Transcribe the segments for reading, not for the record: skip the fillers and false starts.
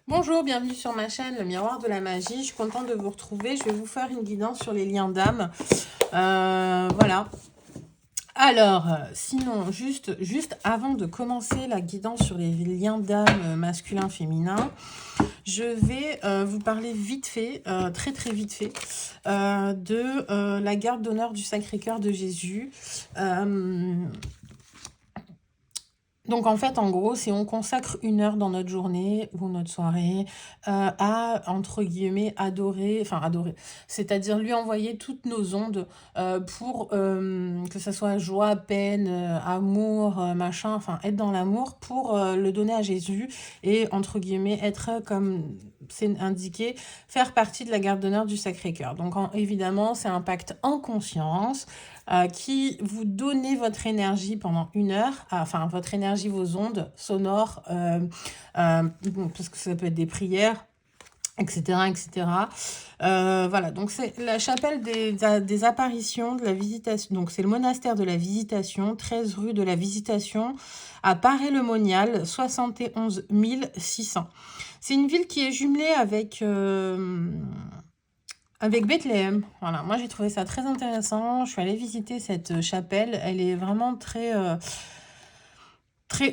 Bonjour, bienvenue sur ma chaîne Le Miroir de la Magie. Je suis contente de vous retrouver. Je vais vous faire une guidance sur les liens d'âme. Voilà. Alors, sinon, juste avant de commencer la guidance sur les liens d'âme masculin-féminin, je vais vous parler vite fait, très très vite fait, de la garde d'honneur du Sacré-Cœur de Jésus. Donc en fait, en gros, c'est on consacre 1 heure dans notre journée ou notre soirée à, entre guillemets, adorer, c'est-à-dire lui envoyer toutes nos ondes pour que ça soit joie, peine, amour, machin, enfin être dans l'amour pour le donner à Jésus et entre guillemets être comme c'est indiqué, faire partie de la garde d'honneur du Sacré-Cœur. Donc évidemment, c'est un pacte en conscience qui vous donnez votre énergie pendant 1 heure, enfin votre énergie, vos ondes sonores, parce que ça peut être des prières, etc. etc. Voilà, donc c'est la chapelle des apparitions, de la visitation, donc c'est le monastère de la Visitation, 13 rue de la Visitation, à Paray-le-Monial, 71 600. C'est une ville qui est jumelée avec Bethléem. Voilà, moi j'ai trouvé ça très intéressant. Je suis allée visiter cette chapelle. Elle est vraiment très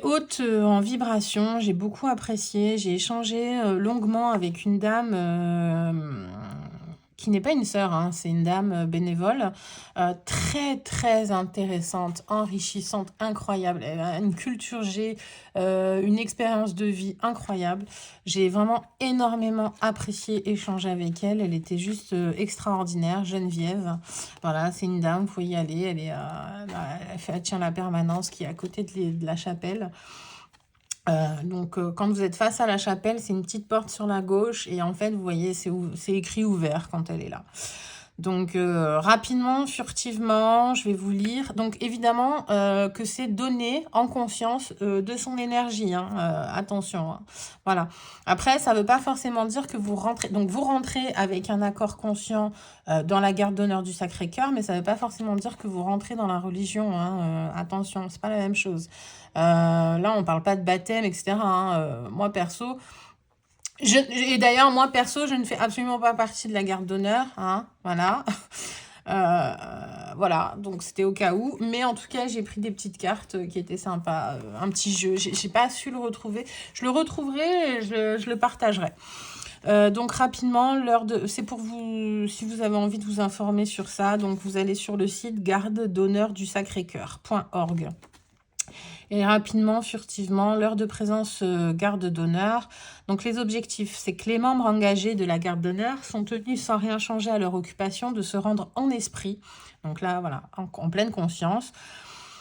haute en vibration. J'ai beaucoup apprécié. J'ai échangé longuement avec une dame qui n'est pas une sœur, hein, c'est une dame bénévole, très très intéressante, enrichissante, incroyable. Elle a une culture G, une expérience de vie incroyable. J'ai vraiment énormément apprécié échanger avec elle. Elle était juste extraordinaire, Geneviève. Voilà, c'est une dame, faut y aller. Elle tient la permanence qui est à côté de la chapelle. Donc, quand vous êtes face à la chapelle, c'est une petite porte sur la gauche et en fait, vous voyez, c'est écrit ouvert quand elle est là. Donc, rapidement, furtivement, je vais vous lire. Donc, évidemment, que c'est donné en conscience de son énergie. Hein, attention. Hein. Voilà. Après, ça ne veut pas forcément dire que vous rentrez. Donc, vous rentrez avec un accord conscient dans la garde d'honneur du Sacré-Cœur, mais ça ne veut pas forcément dire que vous rentrez dans la religion. Hein, attention, c'est pas la même chose. Là, on parle pas de baptême, etc. Hein, moi, perso... Et d'ailleurs, moi, perso, je ne fais absolument pas partie de la garde d'honneur. Hein, voilà. Voilà, donc c'était au cas où. Mais en tout cas, j'ai pris des petites cartes qui étaient sympas. Un petit jeu. J'ai pas su le retrouver. Je le retrouverai et je le partagerai. Donc rapidement, c'est pour vous, si vous avez envie de vous informer sur ça, donc vous allez sur le site garde d'honneur du Sacré-Cœur.org. Et rapidement, furtivement, l'heure de présence garde d'honneur. Donc les objectifs, c'est que les membres engagés de la garde d'honneur sont tenus sans rien changer à leur occupation de se rendre en esprit, donc là voilà, en pleine conscience,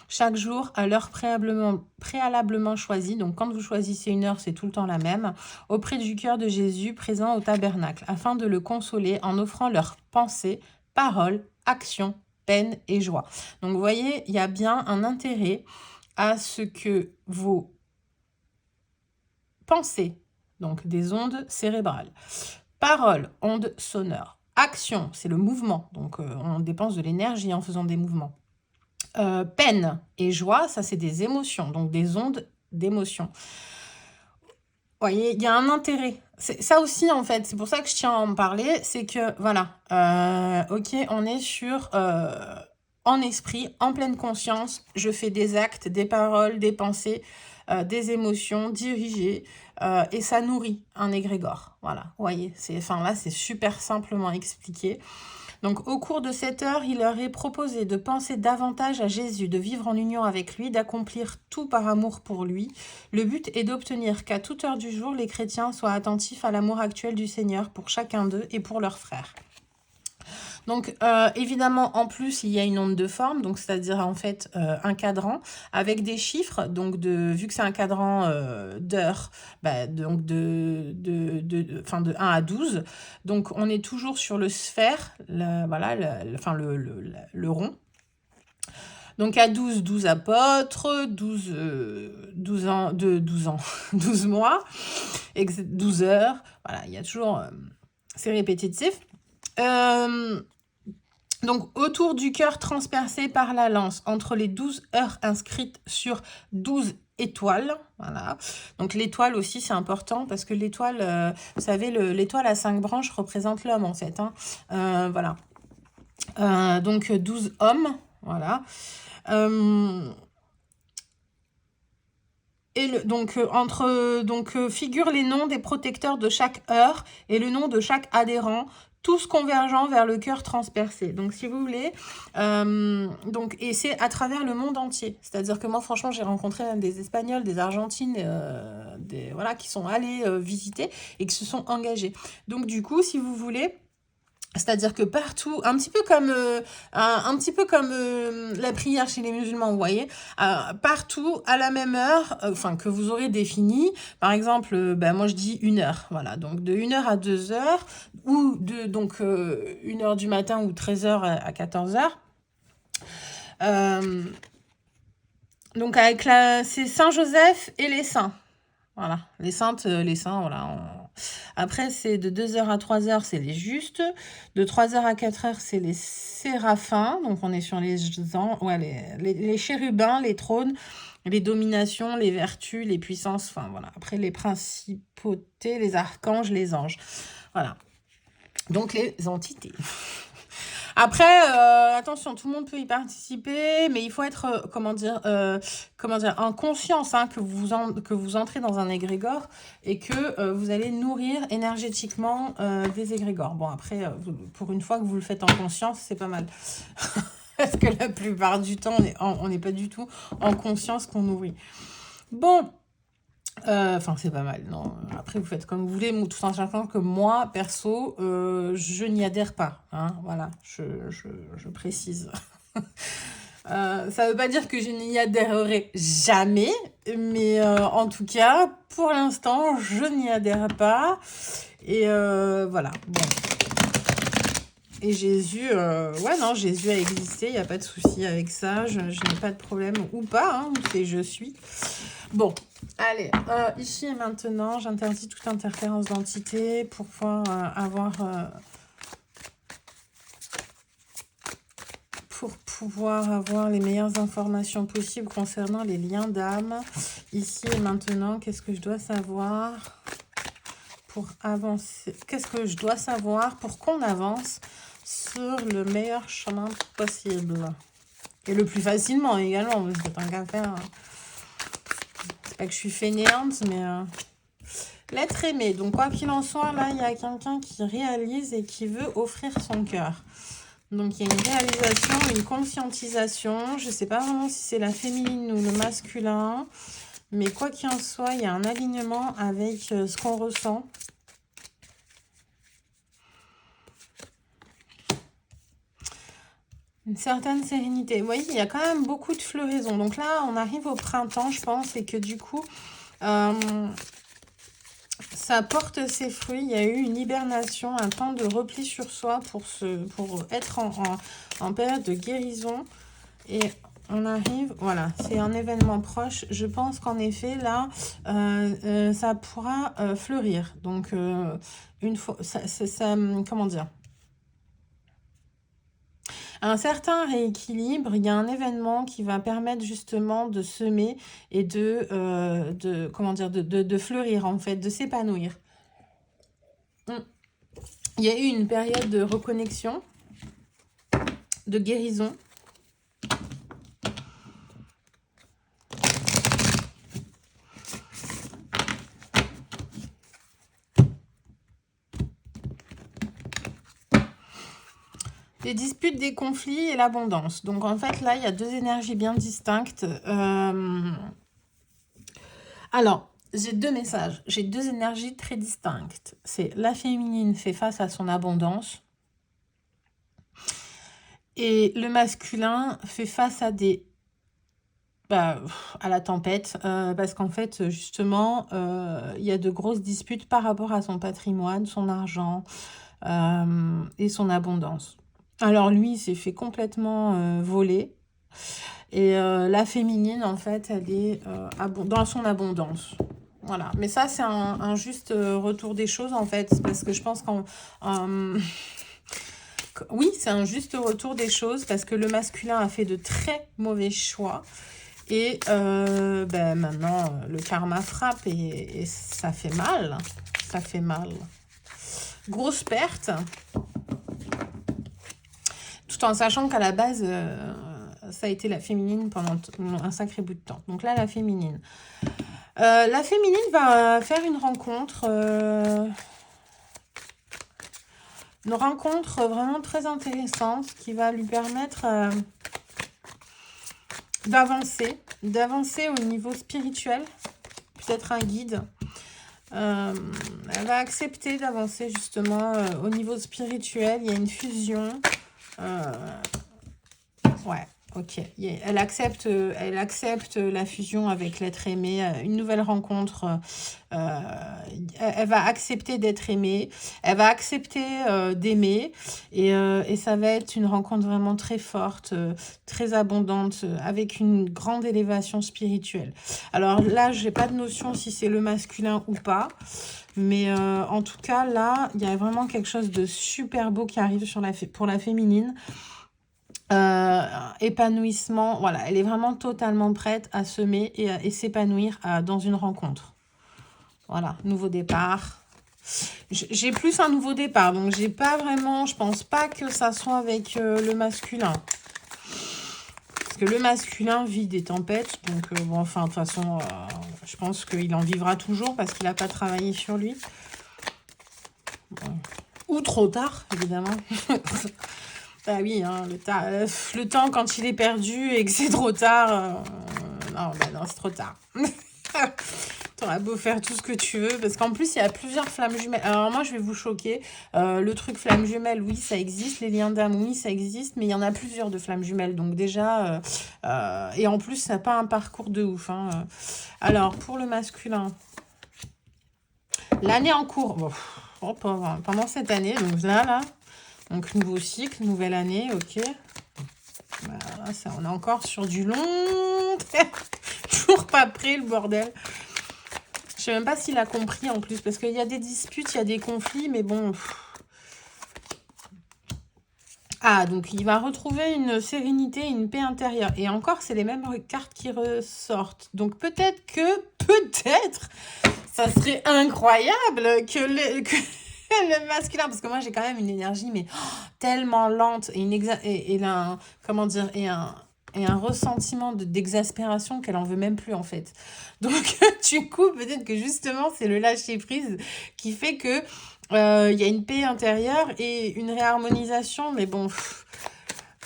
chaque jour à l'heure préalablement choisie. Donc quand vous choisissez une heure, c'est tout le temps la même, auprès du cœur de Jésus présent au tabernacle, afin de le consoler en offrant leurs pensées, paroles, actions, peine et joie. Donc vous voyez, il y a bien un intérêt à ce que vos pensées, donc des ondes cérébrales, paroles, ondes sonores, action, c'est le mouvement, donc on dépense de l'énergie en faisant des mouvements. Peine et joie, ça c'est des émotions, donc des ondes d'émotions. Vous voyez, il y a un intérêt. Ça aussi, en fait, c'est pour ça que je tiens à en parler, c'est que, voilà, ok, on est sur... en esprit, en pleine conscience, je fais des actes, des paroles, des pensées, des émotions dirigées, et ça nourrit un égrégore. Voilà, vous voyez, là, c'est super simplement expliqué. Donc, au cours de cette heure, il leur est proposé de penser davantage à Jésus, de vivre en union avec lui, d'accomplir tout par amour pour lui. Le but est d'obtenir qu'à toute heure du jour, les chrétiens soient attentifs à l'amour actuel du Seigneur pour chacun d'eux et pour leurs frères. Donc, évidemment, en plus, il y a une onde de forme, donc c'est-à-dire en fait un cadran avec des chiffres. Donc, vu que c'est un cadran d'heures, donc de 1 à 12. Donc, on est toujours sur le sphère, le rond. Donc, à 12, 12 apôtres, 12 mois, 12 heures. Voilà, il y a toujours... c'est répétitif. Donc, autour du cœur transpercé par la lance, entre les 12 heures inscrites sur 12 étoile, voilà. Donc l'étoile aussi, c'est important parce que l'étoile, vous savez, l'étoile à 5 branches représente l'homme, en fait, hein. Voilà. Donc 12 hommes, voilà. Et figurent les noms des protecteurs de chaque heure et le nom de chaque adhérent, tous convergeant vers le cœur transpercé. Donc, si vous voulez, et c'est à travers le monde entier. C'est-à-dire que moi, franchement, j'ai rencontré même des Espagnols, des Argentines, voilà, qui sont allés visiter et qui se sont engagés. Donc, du coup, si vous voulez, c'est-à-dire que partout, un petit peu comme la prière chez les musulmans, vous voyez, partout à la même heure, que vous aurez défini. Par exemple, moi je dis 1 heure, voilà. Donc de 1 heure à 2 heures, ou de 1 heure du matin ou 13 heures à 14 heures. Donc c'est Saint Joseph et les saints. Voilà, les saints, voilà. Après, c'est de 2 heures à 3 heures, c'est les justes. De 3 heures à 4 heures, c'est les séraphins. Donc, on est sur les chérubins, les trônes, les dominations, les vertus, les puissances. Enfin, voilà. Après, les principautés, les archanges, les anges. Voilà. Donc, les entités. Après, attention, tout le monde peut y participer, mais il faut être, en conscience, hein, que vous entrez dans un égrégore et que vous allez nourrir énergétiquement des égrégores. Bon, après, pour une fois que vous le faites en conscience, c'est pas mal. Parce que la plupart du temps, on n'est pas du tout en conscience qu'on nourrit. Bon. C'est pas mal, non. Après, vous faites comme vous voulez, tout en sachant que moi, perso, je n'y adhère pas. Hein, voilà, je précise. Ça veut pas dire que je n'y adhérerai jamais, mais en tout cas, pour l'instant, je n'y adhère pas. Et voilà, bon. Et Jésus, Jésus a existé, il n'y a pas de souci avec ça, je n'ai pas de problème, ou pas, hein, c'est je suis. Bon, allez, ici et maintenant, j'interdis toute interférence d'entité pour pouvoir avoir les meilleures informations possibles concernant les liens d'âme. Ici et maintenant, qu'est-ce que je dois savoir pour avancer? Qu'est-ce que je dois savoir pour qu'on avance sur le meilleur chemin possible? Et le plus facilement également, parce que tant qu'à faire... C'est pas que je suis fainéante, mais... L'être aimé. Donc, quoi qu'il en soit, là, il y a quelqu'un qui réalise et qui veut offrir son cœur. Donc, il y a une réalisation, une conscientisation. Je ne sais pas vraiment si c'est la féminine ou le masculin. Mais quoi qu'il en soit, il y a un alignement avec ce qu'on ressent. Une certaine sérénité. Vous voyez, il y a quand même beaucoup de floraison. Donc là, on arrive au printemps, je pense, et que du coup, ça porte ses fruits. Il y a eu une hibernation, un temps de repli sur soi pour être en période de guérison. Et on arrive, voilà, c'est un événement proche. Je pense qu'en effet, là, ça pourra fleurir. Donc, une fois, comment dire ? Un certain rééquilibre, il y a un événement qui va permettre justement de semer et de fleurir en fait, de s'épanouir. Il y a eu une période de reconnexion, de guérison. Des disputes, des conflits et l'abondance. Donc, en fait, là, il y a deux énergies bien distinctes. Alors, j'ai deux messages. J'ai deux énergies très distinctes. C'est la féminine fait face à son abondance. Et le masculin fait face à à la tempête. Parce qu'en fait, justement, il y a de grosses disputes par rapport à son patrimoine, son argent et son abondance. Alors lui, il s'est fait complètement voler. Et la féminine, en fait, elle est dans son abondance. Voilà. Mais ça, c'est un juste retour des choses, en fait. Parce que je pense oui, c'est un juste retour des choses. Parce que le masculin a fait de très mauvais choix. Et ben, maintenant, le karma frappe et ça fait mal. Ça fait mal. Grosse perte. Tout en sachant qu'à la base, ça a été la féminine pendant un sacré bout de temps. Donc là, la féminine. La féminine va faire une rencontre vraiment très intéressante qui va lui permettre d'avancer au niveau spirituel, peut-être un guide. Elle va accepter d'avancer justement au niveau spirituel. Il y a une fusion. Ouais, ok. Elle accepte la fusion avec l'être aimé, une nouvelle rencontre. Elle va accepter d'être aimée, elle va accepter d'aimer, et ça va être une rencontre vraiment très forte, très abondante, avec une grande élévation spirituelle. Alors là, j'ai pas de notion si c'est le masculin ou pas, mais en tout cas, là, il y a vraiment quelque chose de super beau qui arrive pour la féminine. Épanouissement, voilà, elle est vraiment totalement prête à semer et s'épanouir dans une rencontre. Voilà, nouveau départ. J'ai plus un nouveau départ, donc j'ai pas vraiment, je pense pas que ça soit avec le masculin. Parce que le masculin vit des tempêtes, donc bon, enfin, de toute façon, je pense qu'il en vivra toujours parce qu'il n'a pas travaillé sur lui. Bon. Ou trop tard, évidemment. Bah oui, hein, le temps quand il est perdu et que c'est trop tard, non, bah non, c'est trop tard. T'auras beau faire tout ce que tu veux, parce qu'en plus, il y a plusieurs flammes jumelles. Alors moi, je vais vous choquer. Le truc flamme jumelle, oui, ça existe. Les liens d'âme, oui, ça existe. Mais il y en a plusieurs de flammes jumelles. Donc déjà, et en plus, ça n'a pas un parcours de ouf. Hein. Alors, pour le masculin, l'année en cours, bon, pendant cette année, donc là, donc nouveau cycle, nouvelle année, ok. Voilà, ça, on est encore sur du long. Toujours pas prêt, le bordel. Je sais même pas s'il a compris en plus, parce qu'il y a des disputes, il y a des conflits, mais bon. Ah, donc il va retrouver une sérénité, une paix intérieure. Et encore, c'est les mêmes cartes qui ressortent. Donc peut-être, ça serait incroyable que le masculin, parce que moi j'ai quand même une énergie mais tellement lente et comment dire, et un ressentiment d'exaspération qu'elle en veut même plus en fait. Donc du coup peut-être que justement c'est le lâcher prise qui fait que il y a une paix intérieure et une réharmonisation, mais bon.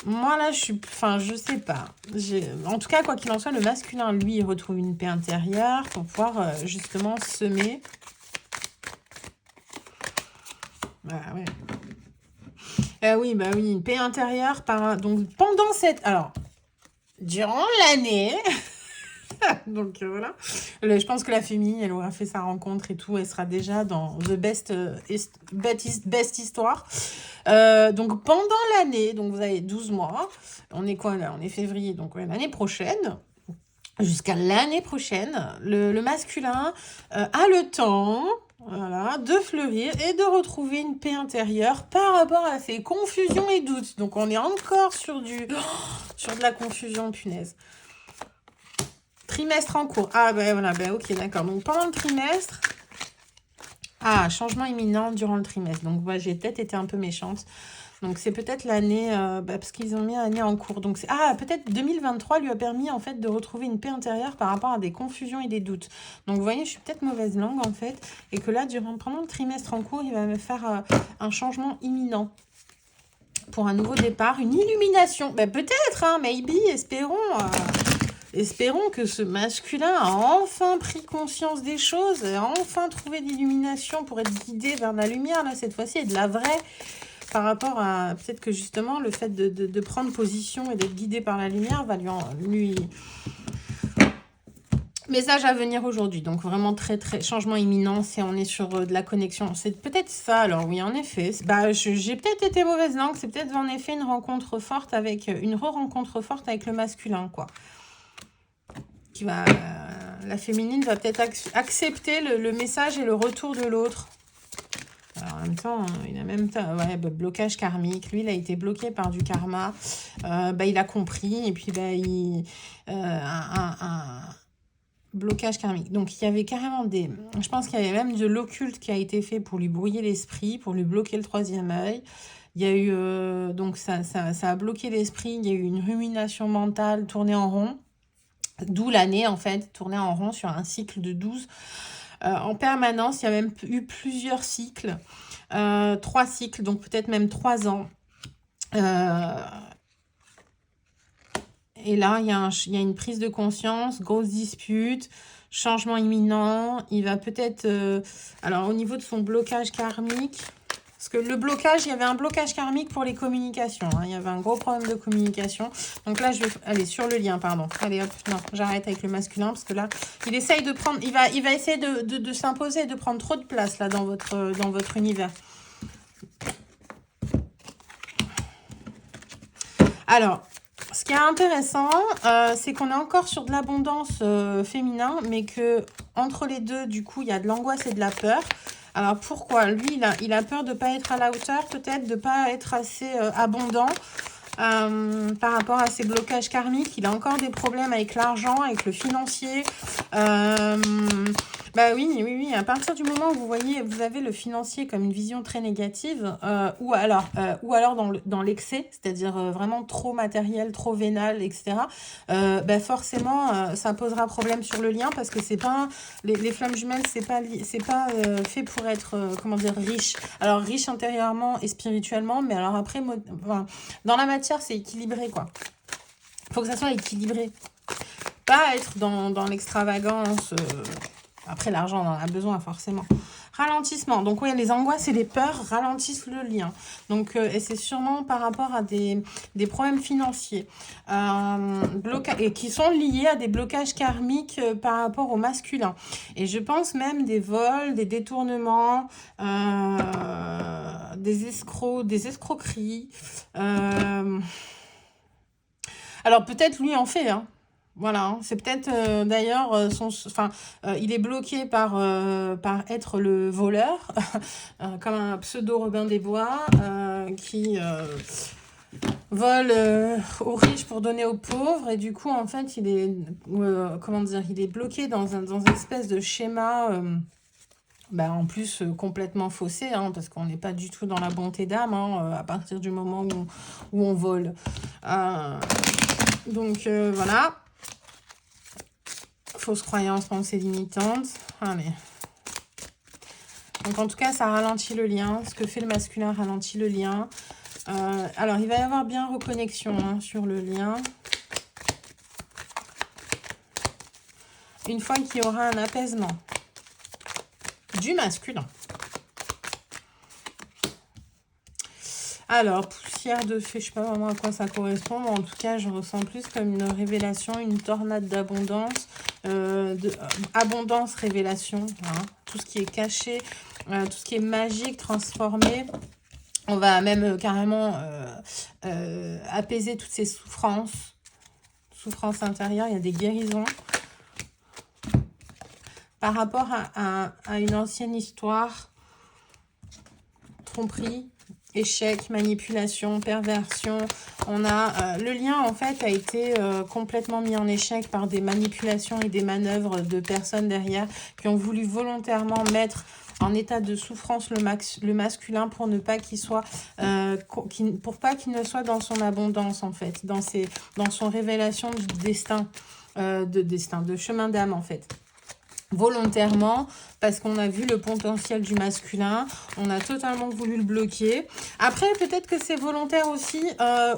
Moi là je sais pas. En tout cas quoi qu'il en soit, le masculin lui il retrouve une paix intérieure pour pouvoir justement semer. Bah ouais. Oui, bah oui, une paix intérieure donc pendant alors durant l'année. Donc voilà. Je pense que la féminine, elle aura fait sa rencontre et tout, elle sera déjà dans the best histoire. Donc pendant l'année, donc vous avez 12 mois. On est quoi là? On est février, donc ouais, l'année prochaine. Jusqu'à l'année prochaine, le masculin a le temps, voilà, de fleurir et de retrouver une paix intérieure par rapport à ses confusions et doutes. Donc on est encore sur de la confusion, punaise. Trimestre en cours. Ah ben voilà, ben ok, d'accord. Donc pendant le trimestre, changement imminent durant le trimestre. Donc moi, j'ai peut-être été un peu méchante. Donc c'est peut-être l'année, parce qu'ils ont mis l'année en cours. Donc peut-être 2023 lui a permis en fait de retrouver une paix intérieure par rapport à des confusions et des doutes. Donc vous voyez, je suis peut-être mauvaise langue en fait, et que là pendant le trimestre en cours, il va me faire un changement imminent pour un nouveau départ, une illumination. Ben peut-être, hein, maybe, espérons que ce masculin a enfin pris conscience des choses, a enfin trouvé l'illumination pour être guidé vers la lumière là cette fois-ci, et de la vraie. Par rapport à, peut-être que justement, le fait de prendre position et d'être guidé par la lumière va lui... Message à venir aujourd'hui. Donc vraiment très, très... Changement imminent, on est sur de la connexion. C'est peut-être ça, alors oui, en effet. J'ai peut-être été mauvaise langue. C'est peut-être en effet une rencontre forte avec... Une re-rencontre forte avec le masculin, quoi. La féminine va peut-être accepter le message et le retour de l'autre. Alors, en même temps, il a même ouais, bah, blocage karmique. Lui, il a été bloqué par du karma. Bah, il a compris. Et puis, bah, un blocage karmique. Donc, il y avait carrément des... Je pense qu'il y avait même de l'occulte qui a été fait pour lui brouiller l'esprit, pour lui bloquer le troisième œil. Il y a eu... donc, ça a bloqué l'esprit. Il y a eu une rumination mentale tournée en rond. D'où l'année, en fait, tournée en rond sur un cycle de 12 en permanence. Il y a même eu plusieurs cycles, 3 cycles, donc peut-être même 3 ans. Et là, il y a une prise de conscience, grosse dispute, changement imminent. Il va peut-être... alors, au niveau de son blocage karmique... Parce que le blocage, il y avait un blocage karmique pour les communications. Hein. Il y avait un gros problème de communication. Donc là, je vais aller sur le lien, pardon. Allez, hop, non, j'arrête avec le masculin. Parce que là, il essaye de prendre... Il va essayer de s'imposer et de prendre trop de place, là, dans votre univers. Alors, ce qui est intéressant, c'est qu'on est encore sur de l'abondance féminin, mais que entre les deux, du coup, il y a de l'angoisse et de la peur. Alors, pourquoi? Lui, il a peur de ne pas être à la hauteur, peut-être, de ne pas être assez abondant par rapport à ses blocages karmiques. Il a encore des problèmes avec l'argent, avec le financier. Bah oui. À partir du moment où vous avez le financier comme une vision très négative, ou alors dans l'excès, c'est-à-dire vraiment trop matériel, trop vénal, etc. Bah forcément, ça posera problème sur le lien parce que c'est pas les flammes jumelles, c'est pas fait pour être comment dire riche. Alors riche intérieurement et spirituellement, mais alors après dans la matière, c'est équilibré quoi. Faut que ça soit équilibré. Pas être dans l'extravagance. Après, l'argent, on en a besoin, forcément. Ralentissement. Donc, oui, les angoisses et les peurs ralentissent le lien. Donc, et c'est sûrement par rapport à des problèmes financiers et qui sont liés à des blocages karmiques par rapport au masculin. Et je pense même des vols, des détournements, des escroqueries. Alors, peut-être lui en fait, hein. Voilà, hein. C'est peut-être d'ailleurs il est bloqué par être le voleur, comme un pseudo Robin des Bois qui vole aux riches pour donner aux pauvres et du coup en fait il est il est bloqué dans une espèce de schéma. En plus complètement faussé, hein, parce qu'on n'est pas du tout dans la bonté d'âme à partir du moment où on vole. Donc voilà. Fausse croyance, pensée limitante. Allez. Donc en tout cas, ça ralentit le lien. Ce que fait le masculin ralentit le lien. Alors, il va y avoir bien reconnexion sur le lien. Une fois qu'il y aura un apaisement du masculin. Alors, poussière de fée, je ne sais pas vraiment à quoi ça correspond, mais en tout cas, je ressens plus comme une révélation, une tornade d'abondance, abondance, révélation, hein, tout ce qui est caché, tout ce qui est magique, transformé. On va même carrément apaiser toutes ces souffrances intérieures, il y a des guérisons. Par rapport à une ancienne histoire, tromperie, échec, manipulation, perversion. On a le lien en fait a été complètement mis en échec par des manipulations et des manœuvres de personnes derrière qui ont voulu volontairement mettre en état de souffrance le masculin pour ne pas qu'il soit pour pas qu'il ne soit dans son abondance en fait, dans son révélation du destin, de chemin d'âme en fait. Volontairement, parce qu'on a vu le potentiel du masculin, on a totalement voulu le bloquer. Après, peut-être que c'est volontaire aussi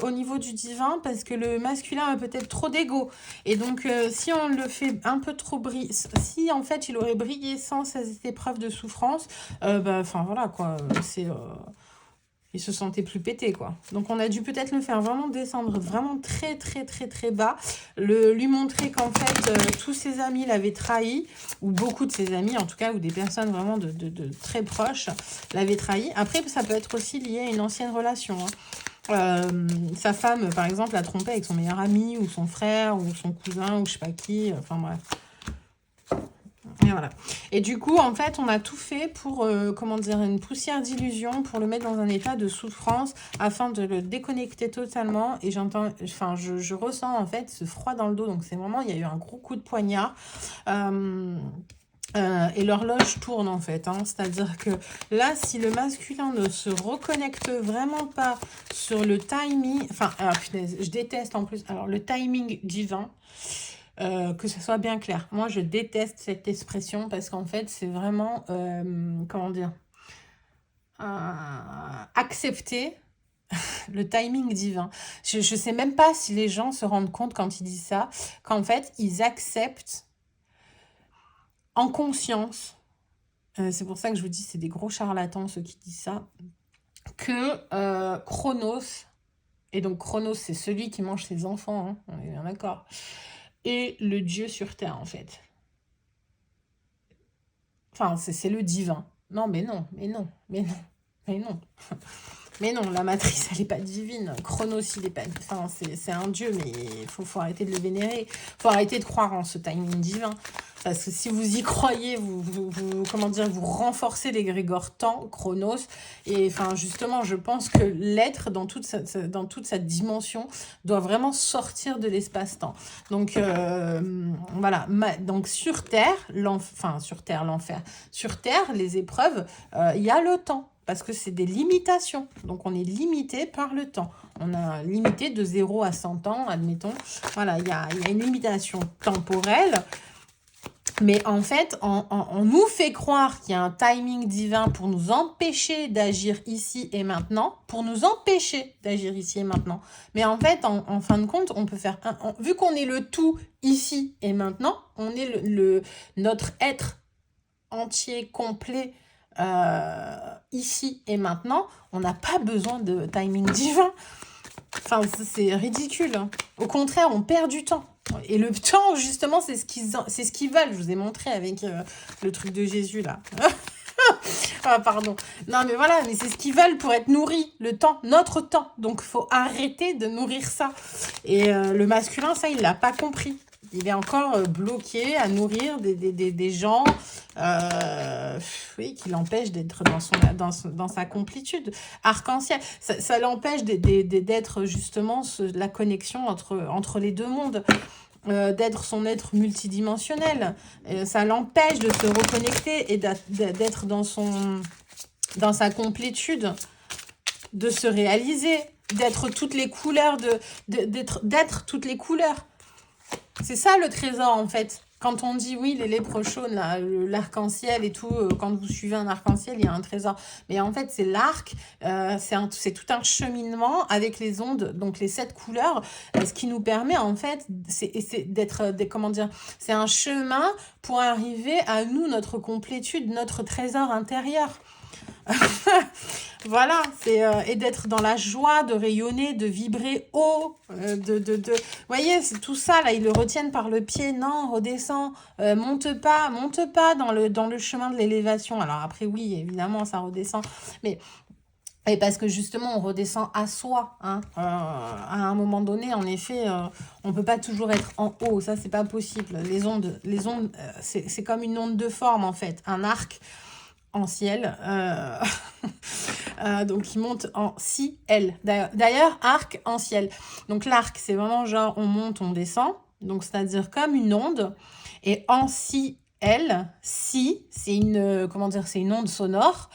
au niveau du divin, parce que le masculin a peut-être trop d'ego. Et donc, si on le fait un peu trop briller, si en fait il aurait brillé sans ces épreuves de souffrance, voilà quoi, il se sentait plus pété, quoi. Donc, on a dû peut-être le faire vraiment descendre vraiment très, très, très, très bas. Lui montrer qu'en fait, tous ses amis l'avaient trahi, ou beaucoup de ses amis, en tout cas, ou des personnes vraiment de très proches l'avaient trahi. Après, ça peut être aussi lié à une ancienne relation, hein. Sa femme, par exemple, l'a trompé avec son meilleur ami, ou son frère, ou son cousin, ou je sais pas qui, enfin bref. Et voilà. Et du coup, en fait, on a tout fait pour, comment dire, une poussière d'illusion, pour le mettre dans un état de souffrance, afin de le déconnecter totalement. Et je ressens, en fait, ce froid dans le dos. Donc, c'est vraiment, il y a eu un gros coup de poignard. Et l'horloge tourne, en fait. Hein. C'est-à-dire que là, si le masculin ne se reconnecte vraiment pas sur le timing... Enfin, alors, punaise, je déteste en plus... Alors, le timing divin... que ce soit bien clair. Moi, je déteste cette expression parce qu'en fait, c'est vraiment, comment dire, accepter le timing divin. Je ne sais même pas si les gens se rendent compte quand ils disent ça, qu'en fait, ils acceptent en conscience, c'est pour ça que je vous dis, c'est des gros charlatans ceux qui disent ça, que Chronos, et donc Chronos, c'est celui qui mange ses enfants, hein, on est bien d'accord, et le Dieu sur Terre, en fait. Enfin, c'est le divin. Non, mais non, mais non, mais non, mais non. Mais non, la matrice, elle n'est pas divine. Chronos, il est pas... Enfin, c'est un dieu, mais il faut arrêter de le vénérer. Il faut arrêter de croire en ce timing divin. Parce que si vous y croyez, comment dire, vous renforcez l'égrégore temps, Chronos. Et enfin, justement, je pense que l'être, dans toute sa dimension, doit vraiment sortir de l'espace-temps. Donc, voilà. Donc, sur Terre, l'enfer. Sur Terre, les épreuves, il y a le temps. Parce que c'est des limitations. Donc, on est limité par le temps. On a limité de 0 à 100 ans, admettons. Voilà, il y a une limitation temporelle. Mais en fait, on nous fait croire qu'il y a un timing divin pour nous empêcher d'agir ici et maintenant. Pour nous empêcher d'agir ici et maintenant. Mais en fait, en fin de compte, on peut faire... vu qu'on est le tout ici et maintenant, on est notre être entier, complet, ici et maintenant, on n'a pas besoin de timing divin. Enfin, c'est ridicule. Hein. Au contraire, on perd du temps. Et le temps, justement, c'est ce qu'ils veulent. Je vous ai montré avec le truc de Jésus, là. Ah, pardon. Non, mais voilà, mais c'est ce qu'ils veulent pour être nourris. Le temps, notre temps. Donc, il faut arrêter de nourrir ça. Et le masculin, ça, il l'a pas compris. Il est encore bloqué à nourrir des gens oui, qui l'empêchent d'être dans sa complétude. Arc-en-ciel, ça l'empêche d'être justement la connexion entre les deux mondes, d'être son être multidimensionnel. Ça l'empêche de se reconnecter et d'être dans sa complétude, de se réaliser, d'être toutes les couleurs, d'être toutes les couleurs. C'est ça le trésor, en fait. Quand on dit, oui, les léprechaunes, l'arc-en-ciel et tout, quand vous suivez un arc-en-ciel, il y a un trésor. Mais en fait, c'est l'arc, c'est tout un cheminement avec les ondes, donc les 7 couleurs, ce qui nous permet, en fait, c'est d'être, comment dire, c'est un chemin pour arriver à nous, notre complétude, notre trésor intérieur. Voilà, et d'être dans la joie, de rayonner, de vibrer haut, vous voyez, c'est tout ça, là, ils le retiennent par le pied, non, redescends, monte pas dans le chemin de l'élévation. Alors après, oui, évidemment, ça redescend, mais... Et parce que justement, on redescend à soi. Hein. À un moment donné, en effet, on ne peut pas toujours être en haut. Ça, c'est pas possible. Les ondes c'est comme une onde de forme, en fait. Un arc en ciel. Donc, il monte en si, L. D'ailleurs, arc en ciel. Donc, l'arc, c'est vraiment genre, on monte, on descend. Donc, c'est-à-dire comme une onde. Et en si, L, si, c'est une, comment dire, c'est une onde sonore,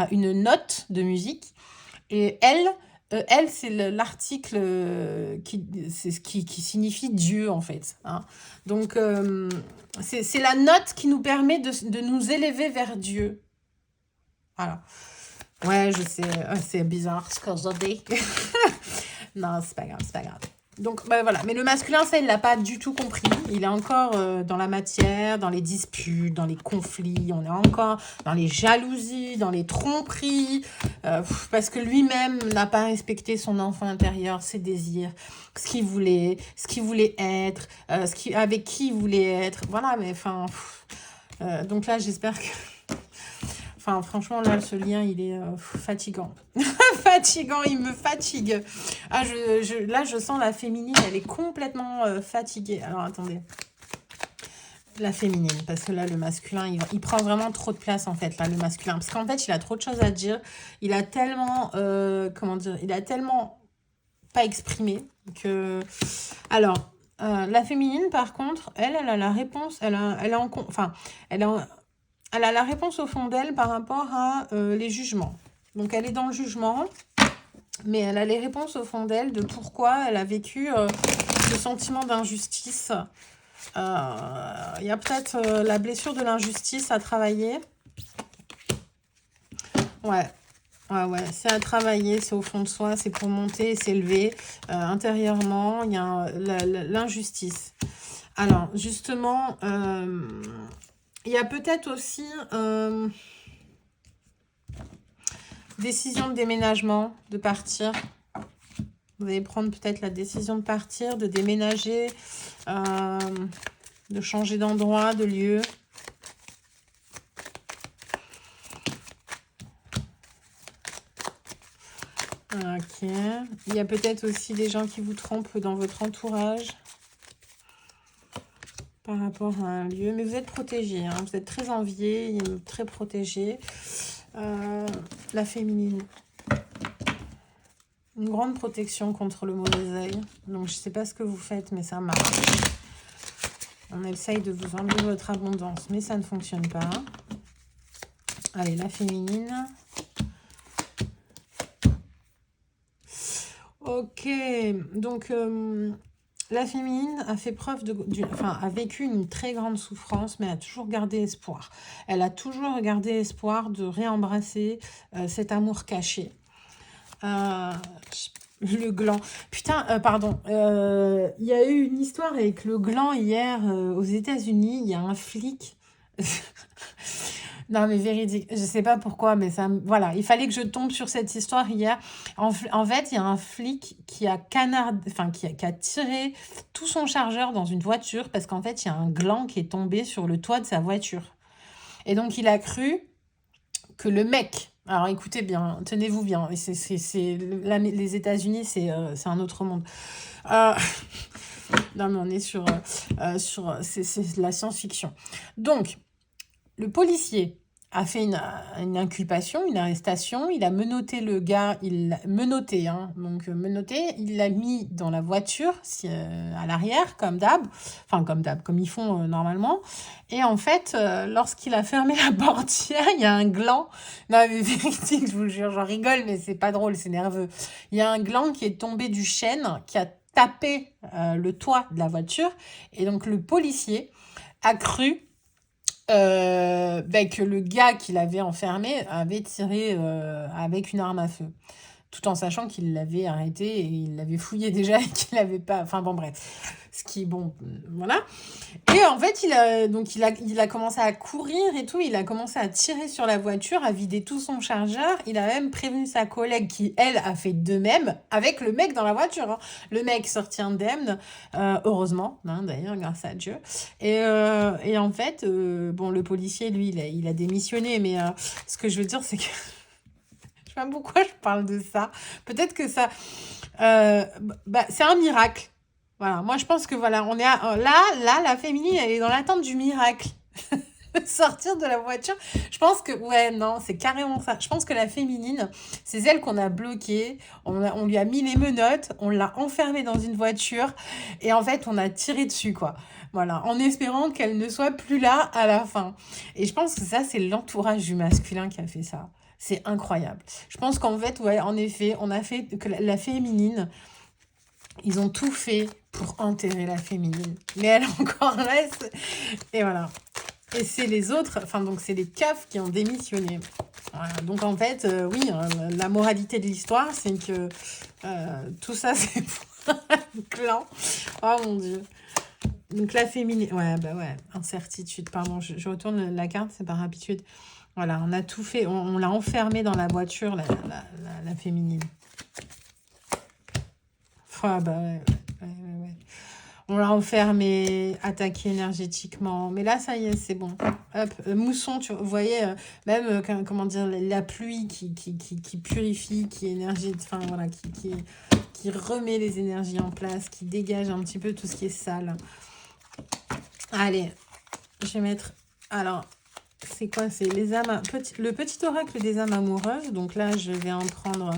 une note de musique. Et L, c'est l'article qui signifie Dieu, en fait. Hein. Donc, c'est la note qui nous permet de nous élever vers Dieu. Voilà. Ouais, je sais, c'est bizarre ce que je dis. Non, c'est pas grave. Donc, bah, voilà. Mais le masculin, ça, il l'a pas du tout compris. Il est encore dans la matière, dans les disputes, dans les conflits. On est encore dans les jalousies, dans les tromperies. Parce que lui-même n'a pas respecté son enfant intérieur, ses désirs, ce qu'il voulait être, avec qui il voulait être. Voilà, mais enfin... donc là, j'espère que... Enfin, franchement, là, ce lien, il est fatigant. Fatigant, il me fatigue. Ah, là, je sens la féminine, elle est complètement fatiguée. Alors, attendez. la féminine, parce que là, le masculin, il prend vraiment trop de place, en fait, là, le masculin. Parce qu'en fait, il a trop de choses à dire. Il a tellement, comment dire, il a tellement pas exprimé que... Alors, la féminine, par contre, elle a la réponse, elle a enfin, elle a la réponse au fond d'elle par rapport à les jugements. Donc, elle est dans le jugement, mais elle a les réponses au fond d'elle de pourquoi elle a vécu ce sentiment d'injustice. Il y a peut-être la blessure de l'injustice à travailler. Ouais, c'est à travailler, c'est au fond de soi, c'est pour monter et s'élever intérieurement. Il y a l'injustice. Alors, justement, il y a peut-être aussi décision de déménagement, de partir. Vous allez prendre peut-être la décision de partir, de déménager, de changer d'endroit, de lieu. Ok. Il y a peut-être aussi des gens qui vous trompent dans votre entourage par rapport à un lieu. Mais vous êtes protégé, hein. Vous êtes très envié, très protégé. La féminine. Une grande protection contre le mauvais œil. Donc, je ne sais pas ce que vous faites, mais ça marche. On essaye de vous enlever votre abondance, mais ça ne fonctionne pas. Allez, la féminine. Ok, donc la féminine a fait preuve a vécu une très grande souffrance, mais a toujours gardé espoir. Elle a toujours gardé espoir de réembrasser cet amour caché. Le gland. Putain, pardon. Il y a eu une histoire avec le gland hier aux États-Unis. Il y a un flic. Non, mais véridique. Je sais pas pourquoi, mais ça... Voilà, il fallait que je tombe sur cette histoire hier. En fait, il y a un flic qui a qui a tiré tout son chargeur dans une voiture parce qu'en fait, il y a un gland qui est tombé sur le toit de sa voiture. Et donc, il a cru que le mec... Alors, écoutez bien, tenez-vous bien. Les États-Unis, c'est un autre monde. Non, mais on est sur c'est de la science-fiction. Donc, le policier a fait une inculpation, une arrestation. Il a menotté le gars, il l'a menotté, hein, donc menotté. Il l'a mis dans la voiture, à l'arrière, comme d'hab. Enfin, comme d'hab, comme ils font normalement. Et en fait, lorsqu'il a fermé la portière, il y a un gland. Non, mais véridique, je vous jure, j'en rigole, mais c'est pas drôle, c'est nerveux. Il y a un gland qui est tombé du chêne, qui a tapé le toit de la voiture. Et donc, le policier a cru que le gars qui l'avait enfermé avait tiré avec une arme à feu. Tout en sachant qu'il l'avait arrêté et il l'avait fouillé déjà et qu'il n'avait pas... Enfin bon, bref. Ce qui, bon, voilà. Et en fait, il a commencé à courir et tout. Il a commencé à tirer sur la voiture, à vider tout son chargeur. Il a même prévenu sa collègue qui, elle, a fait de même avec le mec dans la voiture. Hein. Le mec sorti indemne, heureusement, hein, d'ailleurs, grâce à Dieu. Et en fait, bon, le policier, lui, il a démissionné. Mais ce que je veux dire, c'est que... Je sais pas pourquoi je parle de ça. Peut-être que ça... c'est un miracle. Voilà, moi je pense que voilà, on est là, la féminine, elle est dans l'attente du miracle. Sortir de la voiture. Je pense que, ouais, non, c'est carrément ça. Je pense que la féminine, c'est celle qu'on a bloquée. On lui a mis les menottes, on l'a enfermée dans une voiture et en fait, on a tiré dessus, quoi. Voilà, en espérant qu'elle ne soit plus là à la fin. Et je pense que ça, c'est l'entourage du masculin qui a fait ça. C'est incroyable. Je pense qu'en fait, ouais, en effet, on a fait que la féminine, ils ont tout fait pour enterrer la féminine. Mais elle encore reste. Et voilà. Et c'est les autres, enfin donc c'est les keufs qui ont démissionné. Voilà. Donc en fait, oui, la moralité de l'histoire, c'est que tout ça, c'est pour un clan. Oh mon Dieu. Donc la féminine, ouais, bah ouais, incertitude, pardon, je retourne la carte, c'est par habitude. Voilà, on a tout fait, on l'a enfermée dans la voiture, la féminine. Ah bah ouais. On l'a enfermée, attaquée énergétiquement. Mais là, ça y est, c'est bon. Hop, mousson, vous voyez, même, comment dire, la pluie qui purifie, qui énergie, enfin voilà, qui remet les énergies en place, qui dégage un petit peu tout ce qui est sale. Allez, Je vais mettre... Alors, c'est quoi? C'est les âmes... Le petit oracle des âmes amoureuses. Donc là, je vais en prendre...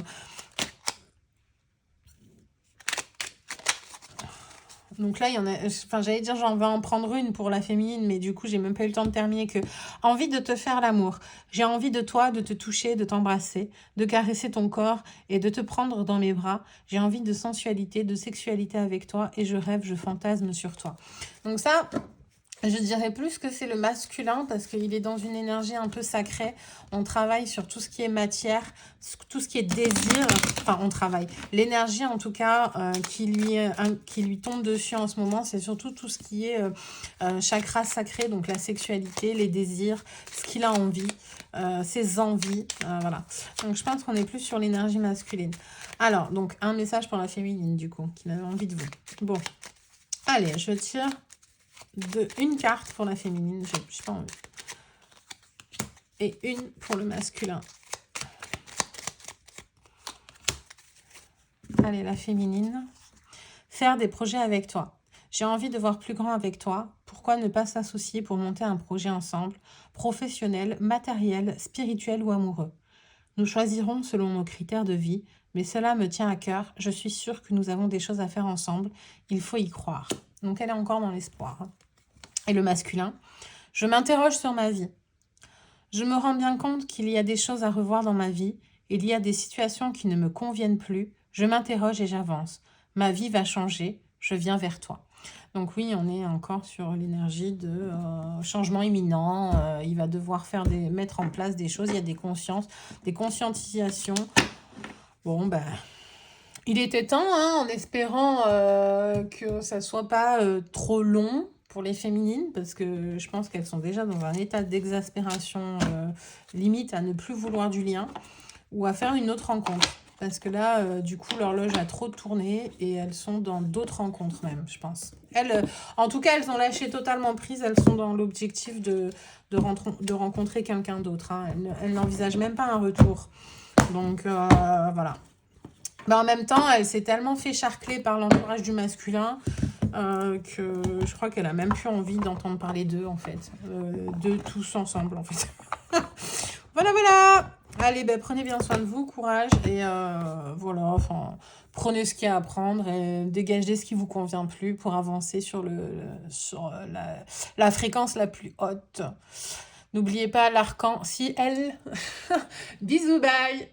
Donc là, il y en a... Enfin, j'allais dire, j'en vais en prendre une pour la féminine, mais du coup, j'ai même pas eu le temps de terminer que... Envie de te faire l'amour. J'ai envie de toi, de te toucher, de t'embrasser, de caresser ton corps et de te prendre dans mes bras. J'ai envie de sensualité, de sexualité avec toi et je rêve, je fantasme sur toi. Donc ça... Je dirais plus que c'est le masculin parce qu'il est dans une énergie un peu sacrée. On travaille sur tout ce qui est matière, tout ce qui est désir. Enfin, on travaille. L'énergie, en tout cas, qui lui tombe dessus en ce moment, c'est surtout tout ce qui est chakra sacré, donc la sexualité, les désirs, ce qu'il a envie, ses envies. Voilà. Donc, je pense qu'on est plus sur l'énergie masculine. Alors, donc, un message pour la féminine, du coup, qui avait envie de vous. Bon. Allez, je tire... une carte pour la féminine, j'ai pas envie. Et une pour le masculin. Allez, la féminine. Faire des projets avec toi. J'ai envie de voir plus grand avec toi. Pourquoi ne pas s'associer pour monter un projet ensemble, professionnel, matériel, spirituel ou amoureux? Nous choisirons selon nos critères de vie, mais cela me tient à cœur. Je suis sûre que nous avons des choses à faire ensemble. Il faut y croire. Donc elle est encore dans l'espoir. Et le masculin, je m'interroge sur ma vie. Je me rends bien compte qu'il y a des choses à revoir dans ma vie. Il y a des situations qui ne me conviennent plus. Je m'interroge et j'avance. Ma vie va changer. Je viens vers toi. Donc oui, on est encore sur l'énergie de changement imminent. Il va devoir mettre en place des choses. Il y a des consciences, des conscientisations. Bon, ben... Il était temps, hein, en espérant que ça soit pas trop long pour les féminines, parce que je pense qu'elles sont déjà dans un état d'exaspération limite à ne plus vouloir du lien, ou à faire une autre rencontre. Parce que là, du coup, l'horloge a trop tourné et elles sont dans d'autres rencontres même, je pense. Elles, en tout cas, elles ont lâché totalement prise, elles sont dans l'objectif de rencontrer quelqu'un d'autre. Hein. Elles n'envisagent même pas un retour. Donc, voilà. Mais en même temps, elle s'est tellement fait charcler par l'entourage du masculin que je crois qu'elle a même plus envie d'entendre parler d'eux, en fait. De tous ensemble, en fait. Voilà, voilà. Allez, ben, prenez bien soin de vous, courage. Et voilà, enfin, prenez ce qu'il y a à prendre et dégagez ce qui vous convient plus pour avancer sur la fréquence la plus haute. N'oubliez pas l'arcan-ciel. Bisous, bye.